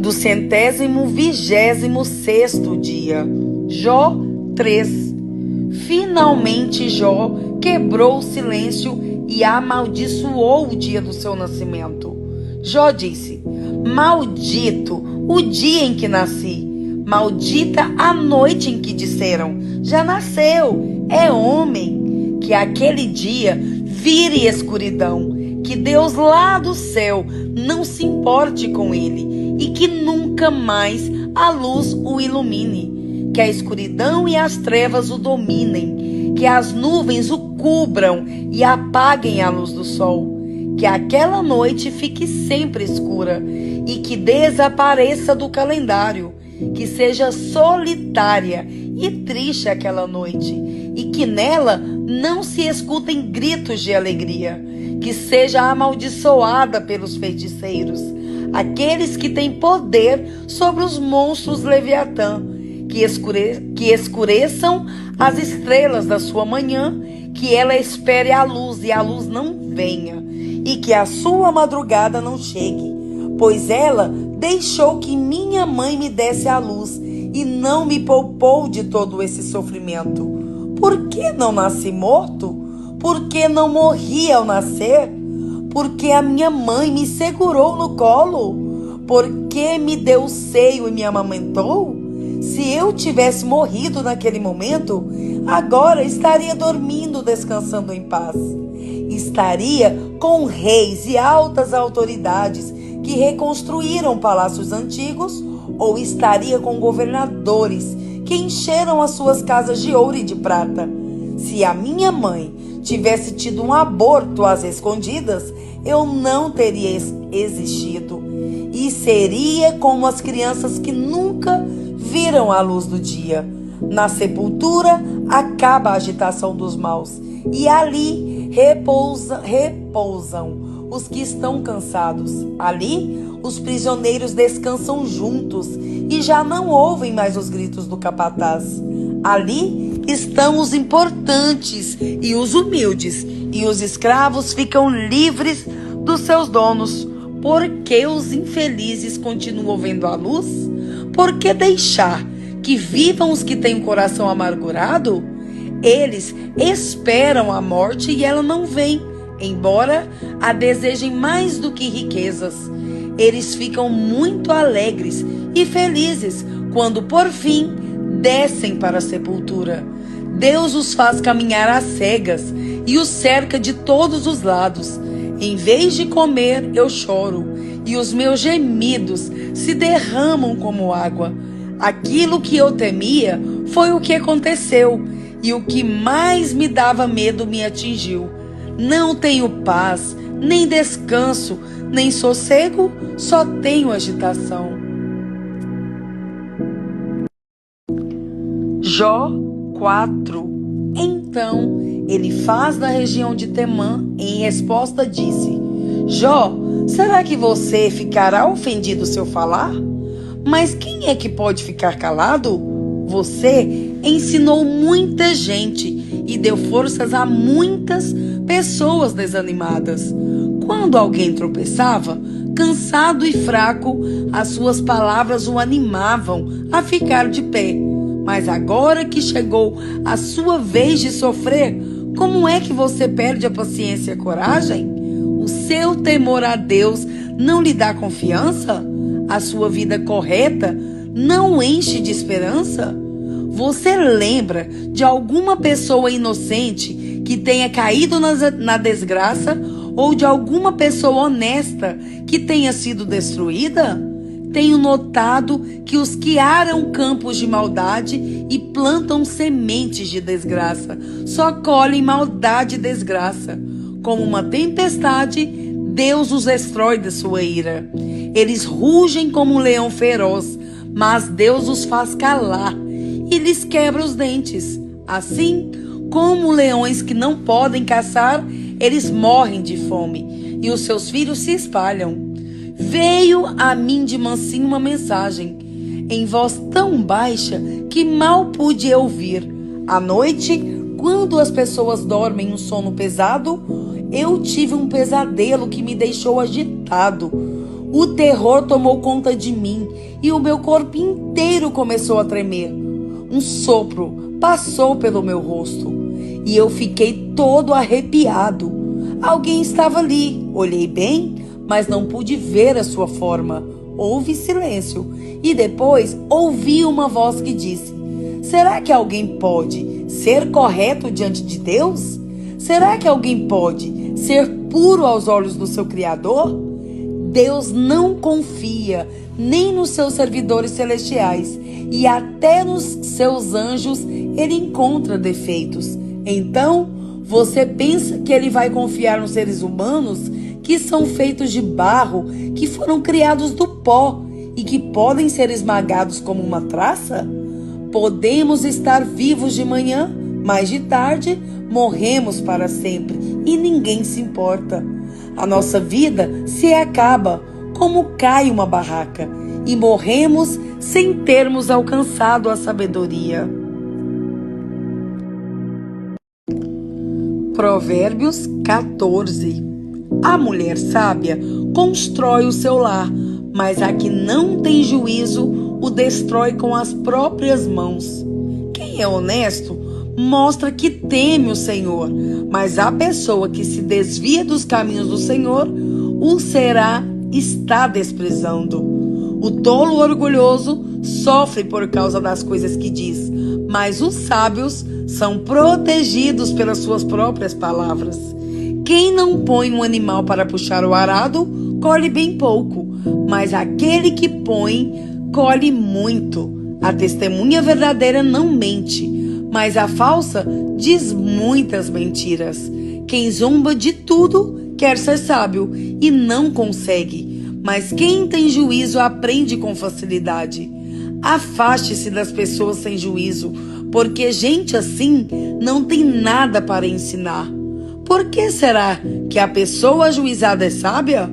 do 126º dia. Jó 3. Finalmente Jó quebrou o silêncio e amaldiçoou o dia do seu nascimento. Jó disse: maldito o dia em que nasci, maldita a noite em que disseram: já nasceu, é homem. Que aquele dia vire escuridão, que Deus lá do céu não se importe com ele e que nunca mais a luz o ilumine. Que a escuridão e as trevas o dominem, que as nuvens o cubram e apaguem a luz do sol. Que aquela noite fique sempre escura e que desapareça do calendário. Que seja solitária e triste aquela noite e que nela não se escutem gritos de alegria. Que seja amaldiçoada pelos feiticeiros, aqueles que têm poder sobre os monstros Leviatã. Que escureçam as estrelas da sua manhã, que ela espere a luz e a luz não venha, e que a sua madrugada não chegue, pois ela deixou que minha mãe me desse a luz e não me poupou de todo esse sofrimento. Por que não nasci morto? Por que não morri ao nascer? Por que a minha mãe me segurou no colo? Por que me deu o seio e me amamentou? Se eu tivesse morrido naquele momento, agora estaria dormindo, descansando em paz. Estaria com reis e altas autoridades que reconstruíram palácios antigos, ou estaria com governadores que encheram as suas casas de ouro e de prata. Se a minha mãe tivesse tido um aborto às escondidas, eu não teria existido e seria como as crianças que nunca viram a luz do dia. Na sepultura acaba a agitação dos maus e ali repousam os que estão cansados. Ali os prisioneiros descansam juntos e já não ouvem mais os gritos do capataz. Ali estão os importantes e os humildes, e os escravos ficam livres dos seus donos. Por que os infelizes continuam vendo a luz? Por que deixar que vivam os que têm o coração amargurado? Eles esperam a morte e ela não vem, embora a desejem mais do que riquezas. Eles ficam muito alegres e felizes quando, por fim, descem para a sepultura. Deus os faz caminhar às cegas e os cerca de todos os lados. Em vez de comer, eu choro, e os meus gemidos se derramam como água. Aquilo que eu temia foi o que aconteceu, e o que mais me dava medo me atingiu. Não tenho paz, nem descanso, nem sossego, só tenho agitação. Jó 4. Então ele faz da região de Temã, em resposta disse: Jó, será que você ficará ofendido se eu falar? Mas quem é que pode ficar calado? Você ensinou muita gente e deu forças a muitas pessoas desanimadas. Quando alguém tropeçava, cansado e fraco, as suas palavras o animavam a ficar de pé. Mas agora que chegou a sua vez de sofrer, como é que você perde a paciência e a coragem? O seu temor a Deus não lhe dá confiança? A sua vida correta não enche de esperança? Você lembra de alguma pessoa inocente que tenha caído na desgraça ou de alguma pessoa honesta que tenha sido destruída? Tenho notado que os que aram campos de maldade e plantam sementes de desgraça só colhem maldade e desgraça. Como uma tempestade, Deus os destrói de sua ira. Eles rugem como um leão feroz, mas Deus os faz calar e lhes quebra os dentes. Assim, como leões que não podem caçar, eles morrem de fome e os seus filhos se espalham. Veio a mim de mansinho uma mensagem, em voz tão baixa que mal pude ouvir. À noite, quando as pessoas dormem um sono pesado, eu tive um pesadelo que me deixou agitado. O terror tomou conta de mim e o meu corpo inteiro começou a tremer. Um sopro passou pelo meu rosto e eu fiquei todo arrepiado. Alguém estava ali. Olhei bem, mas não pude ver a sua forma. Houve silêncio e depois ouvi uma voz que disse: será que alguém pode ser correto diante de Deus? Será que alguém pode ser puro aos olhos do seu Criador? Deus não confia nem nos seus servidores celestiais e até nos seus anjos ele encontra defeitos. Então, você pensa que ele vai confiar nos seres humanos que são feitos de barro, que foram criados do pó e que podem ser esmagados como uma traça? Podemos estar vivos de manhã, mas de tarde morremos para sempre e ninguém se importa. A nossa vida se acaba como cai uma barraca e morremos sem termos alcançado a sabedoria. Provérbios 14. A mulher sábia constrói o seu lar, mas a que não tem juízo o destrói com as próprias mãos. Quem é honesto mostra que teme o Senhor, mas a pessoa que se desvia dos caminhos do Senhor está desprezando. O tolo orgulhoso sofre por causa das coisas que diz, mas os sábios são protegidos pelas suas próprias palavras. Quem não põe um animal para puxar o arado, colhe bem pouco, mas aquele que põe, colhe muito. A testemunha verdadeira não mente, mas a falsa diz muitas mentiras. Quem zomba de tudo quer ser sábio e não consegue, mas quem tem juízo aprende com facilidade. Afaste-se das pessoas sem juízo, porque gente assim não tem nada para ensinar. Por que será que a pessoa ajuizada é sábia?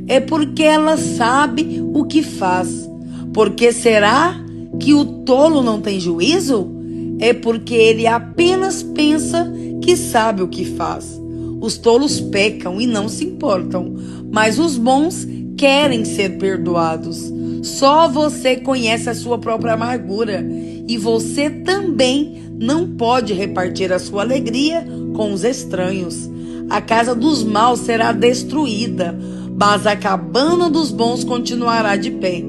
É porque ela sabe o que faz. Por que será que o tolo não tem juízo? É porque ele apenas pensa que sabe o que faz. Os tolos pecam e não se importam, mas os bons querem ser perdoados. Só você conhece a sua própria amargura e você também não pode repartir a sua alegria com os estranhos. A casa dos maus será destruída, mas a cabana dos bons continuará de pé.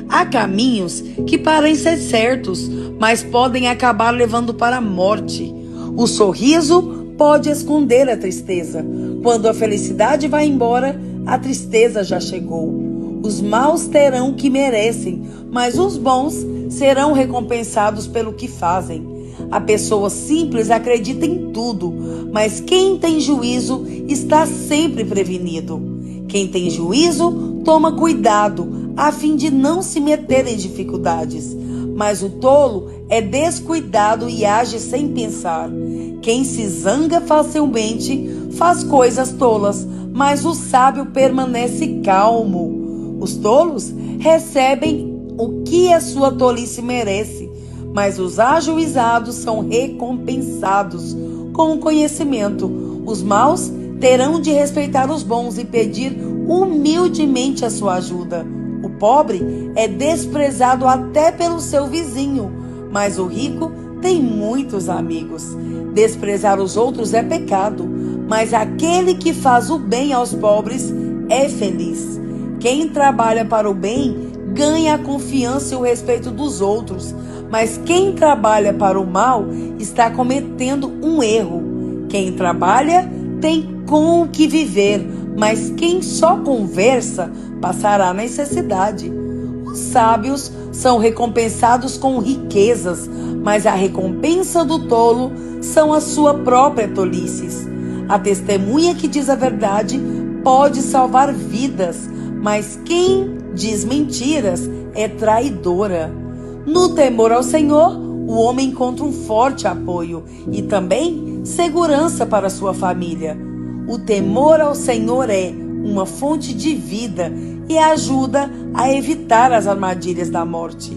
Há caminhos que parecem certos, mas podem acabar levando para a morte. O sorriso pode esconder a tristeza. Quando a felicidade vai embora, a tristeza já chegou. Os maus terão o que merecem, mas os bons serão recompensados pelo que fazem. A pessoa simples acredita em tudo, mas quem tem juízo está sempre prevenido. Quem tem juízo toma cuidado, a fim de não se meter em dificuldades. Mas o tolo é descuidado e age sem pensar. Quem se zanga facilmente faz coisas tolas, mas o sábio permanece calmo. Os tolos recebem o que a sua tolice merece, mas os ajuizados são recompensados com o conhecimento. Os maus terão de respeitar os bons e pedir humildemente a sua ajuda. O pobre é desprezado até pelo seu vizinho, mas o rico tem muitos amigos. Desprezar os outros é pecado, mas aquele que faz o bem aos pobres é feliz. Quem trabalha para o bem ganha a confiança e o respeito dos outros, mas quem trabalha para o mal está cometendo um erro. Quem trabalha tem com o que viver, mas quem só conversa passará necessidade. Os sábios são recompensados com riquezas, mas a recompensa do tolo são a sua própria tolices. A testemunha que diz a verdade pode salvar vidas, mas quem diz mentiras é traidora. No temor ao Senhor, o homem encontra um forte apoio e também segurança para sua família. O temor ao Senhor é uma fonte de vida e ajuda a evitar as armadilhas da morte.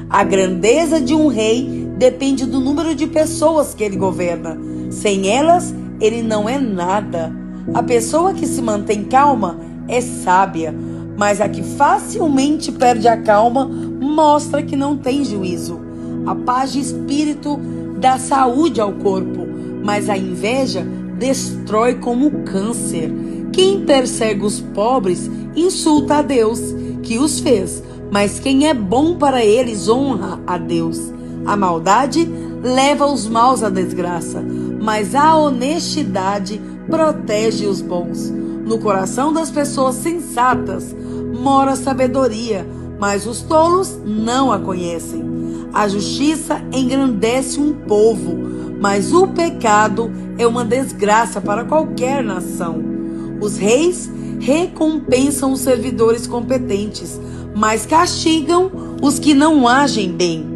A grandeza de um rei depende do número de pessoas que ele governa. Sem elas, ele não é nada. A pessoa que se mantém calma é sábia, mas a que facilmente perde a calma mostra que não tem juízo. A paz de espírito dá saúde ao corpo, mas a inveja destrói como câncer. Quem persegue os pobres insulta a Deus, que os fez, mas quem é bom para eles honra a Deus. A maldade leva os maus à desgraça, mas a honestidade protege os bons. No coração das pessoas sensatas mora a sabedoria, mas os tolos não a conhecem. A justiça engrandece um povo, mas o pecado é uma desgraça para qualquer nação. Os reis recompensam os servidores competentes, mas castigam os que não agem bem.